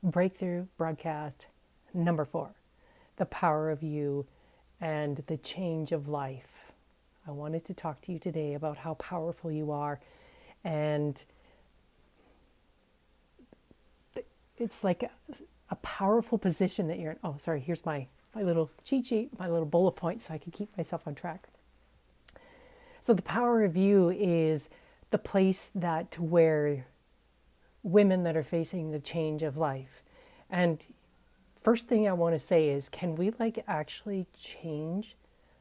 Breakthrough broadcast number 4, the power of you and the change of life. I wanted to talk to you today about how powerful you are, and it's like a powerful position that you're in. Oh, sorry, here's my little cheat sheet, my little bullet points so I can keep myself on track. So the power of you is the place that where women that are facing the change of life. And first thing I want to say is, can we actually change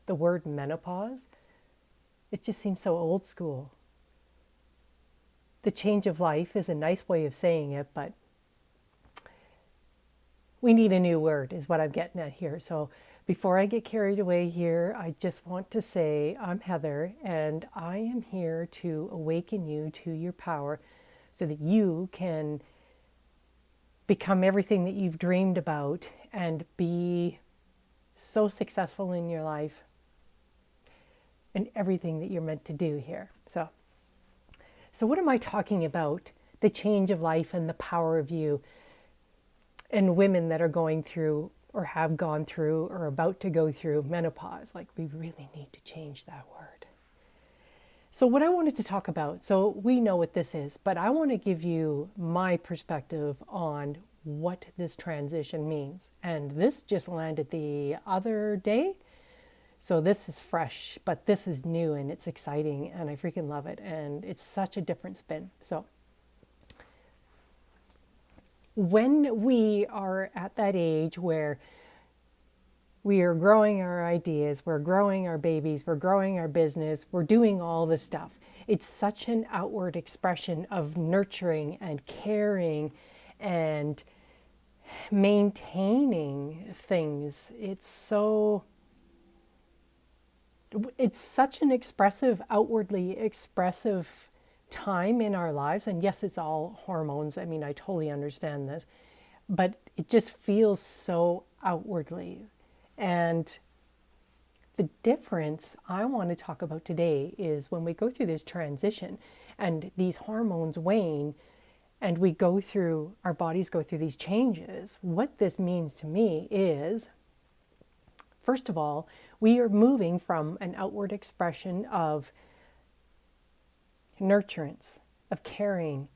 the word menopause? It just seems so old school. The change of life is a nice way of saying it, but we need a new word is what I'm getting at here. So before I get carried away here, I just want to say I'm Heather, and I am here to awaken you to your power so that you can become everything that you've dreamed about and be so successful in your life and everything that you're meant to do here. So what am I talking about? The change of life and the power of you, and women that are going through or have gone through or about to go through menopause. We really need to change that word. So what I wanted to talk about, so we know what this is, but I want to give you my perspective on what this transition means. And this just landed the other day. So this is fresh, but this is new and it's exciting and I freaking love it. And it's such a different spin. So when we are at that age where we are growing our ideas, we're growing our babies, we're growing our business, we're doing all this stuff. It's such an outward expression of nurturing and caring and maintaining things. It's such an expressive, outwardly expressive time in our lives. And yes, it's all hormones. I mean, I totally understand this, but it just feels so outwardly. And the difference I want to talk about today is when we go through this transition and these hormones wane and we go through, our bodies go through these changes, what this means to me is, first of all, we are moving from an outward expression of nurturance, of caring,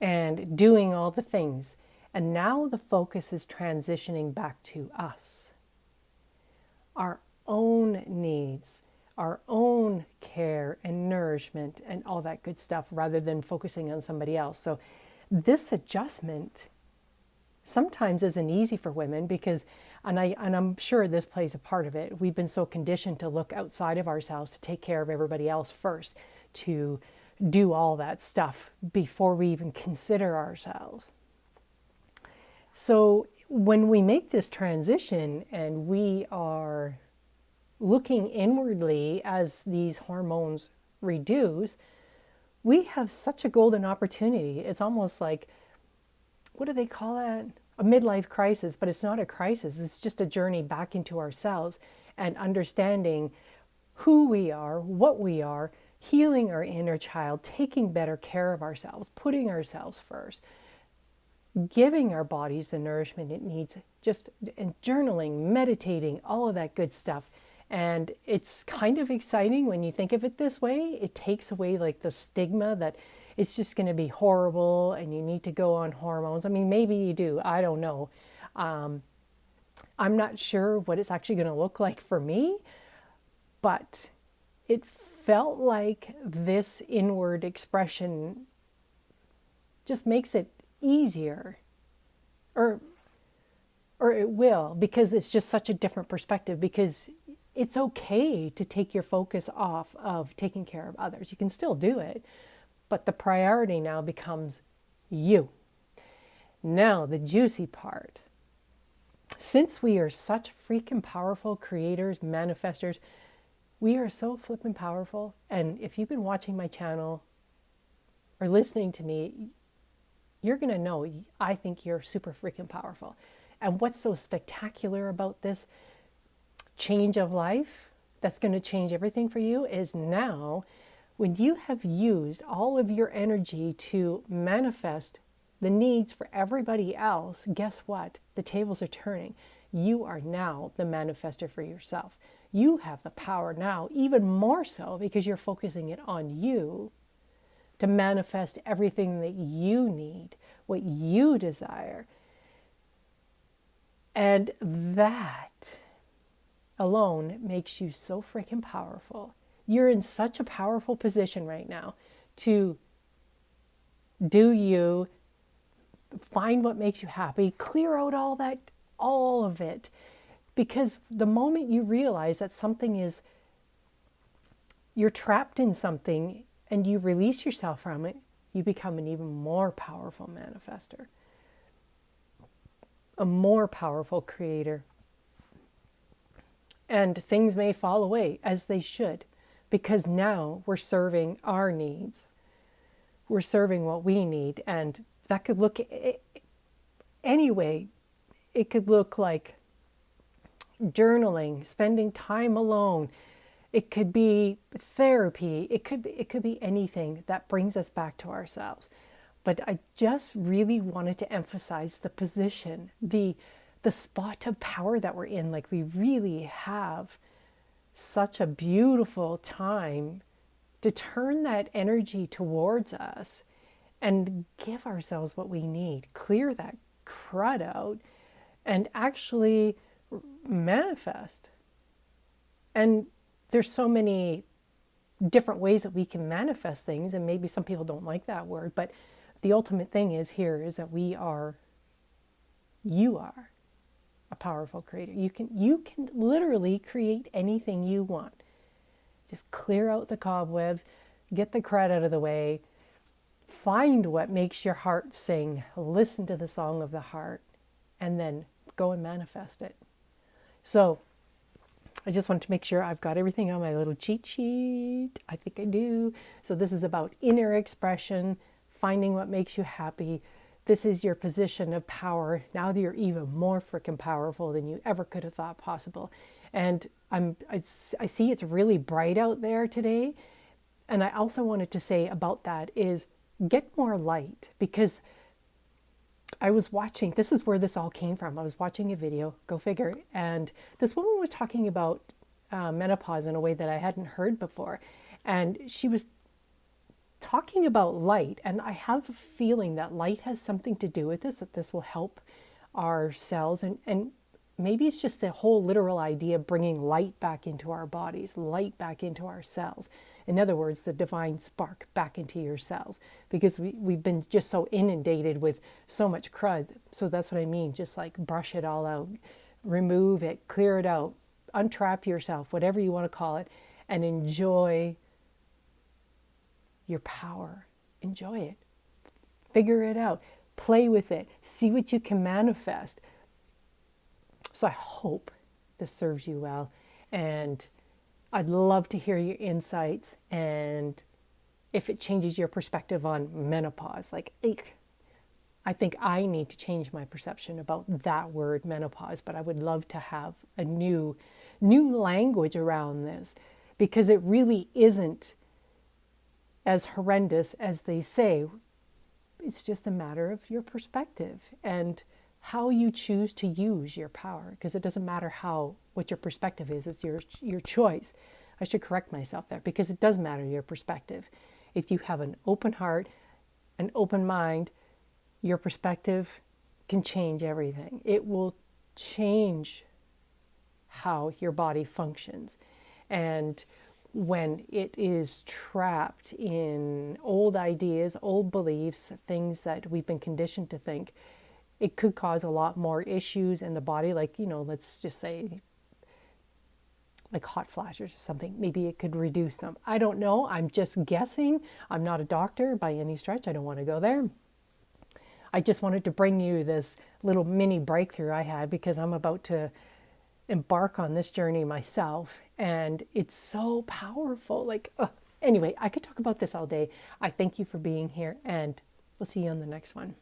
and doing all the things. And now the focus is transitioning back to us. Our own needs, our own care and nourishment and all that good stuff rather than focusing on somebody else. So this adjustment sometimes isn't easy for women because, and I'm sure this plays a part of it, we've been so conditioned to look outside of ourselves, to take care of everybody else first, to do all that stuff before we even consider ourselves. So when we make this transition and we are looking inwardly as these hormones reduce, we have such a golden opportunity. It's almost like, what do they call that? A midlife crisis, but it's not a crisis. It's just a journey back into ourselves and understanding who we are, what we are, healing our inner child, taking better care of ourselves, putting ourselves first, giving our bodies the nourishment it needs, just and journaling, meditating, all of that good stuff. And it's kind of exciting when you think of it this way. It takes away the stigma that it's just going to be horrible and you need to go on hormones. I mean, maybe you do. I don't know. I'm not sure what it's actually going to look like for me, but it felt like this inward expression just makes it easier, or it will, because it's just such a different perspective, because it's okay to take your focus off of taking care of others. You can still do it, but the priority now becomes you. Now, the juicy part. Since we are such freaking powerful creators, manifestors, we are so flippin' powerful. And if you've been watching my channel or listening to me, you're going to know I think you're super freaking powerful. And what's so spectacular about this change of life that's going to change everything for you is now, when you have used all of your energy to manifest the needs for everybody else, guess what? The tables are turning. You are now the manifestor for yourself. You have the power now, even more so because you're focusing it on you to manifest everything that you need, what you desire. And that alone makes you so freaking powerful. You're in such a powerful position right now to do you, find what makes you happy, clear out all that, all of it. Because the moment you realize that something is, you're trapped in something and you release yourself from it, you become an even more powerful manifester, a more powerful creator. And things may fall away as they should, because now we're serving our needs. We're serving what we need. And that could look anyway. It could look like journaling, spending time alone. It could be therapy. It could be anything that brings us back to ourselves. But I just really wanted to emphasize the position, the spot of power that we're in. Like, we really have such a beautiful time to turn that energy towards us and give ourselves what we need, clear that crud out, and actually manifest. And there's so many different ways that we can manifest things, and maybe some people don't like that word, but the ultimate thing is that you are a powerful creator. You can literally create anything you want. Just clear out the cobwebs, get the crud out of the way, find what makes your heart sing, listen to the song of the heart, and then go and manifest it. So I just want to make sure I've got everything on my little cheat sheet. I think I do. So this is about inner expression, finding what makes you happy. This is your position of power. Now that you're even more freaking powerful than you ever could have thought possible. And I see it's really bright out there today. And I also wanted to say about that is get more light, because I was watching, this is where this all came from. I was watching a video, go figure, and this woman was talking about menopause in a way that I hadn't heard before. And she was talking about light, and I have a feeling that light has something to do with this, that this will help our cells, and maybe it's just the whole literal idea of bringing light back into our bodies, light back into our cells. In other words, the divine spark back into your cells, because we've been just so inundated with so much crud. So that's what I mean, just like brush it all out, remove it, clear it out, untrap yourself, whatever you want to call it, and enjoy your power. Enjoy it. Figure it out. Play with it. See what you can manifest. So I hope this serves you well. And I'd love to hear your insights. And if it changes your perspective on menopause, like, I think I need to change my perception about that word menopause, but I would love to have a new language around this, because it really isn't as horrendous as they say. It's just a matter of your perspective and how you choose to use your power, because it doesn't matter what your perspective is. It's your choice. I should correct myself there, because it does matter your perspective. If you have an open heart, an open mind, your perspective can change everything. It will change how your body functions. And when it is trapped in old ideas, old beliefs, things that we've been conditioned to think, it could cause a lot more issues in the body. Like, let's just say like hot flashes or something. Maybe it could reduce them. I don't know. I'm just guessing. I'm not a doctor by any stretch. I don't want to go there. I just wanted to bring you this little mini breakthrough I had, because I'm about to embark on this journey myself, and it's so powerful. Anyway, I could talk about this all day. I thank you for being here, and we'll see you on the next one.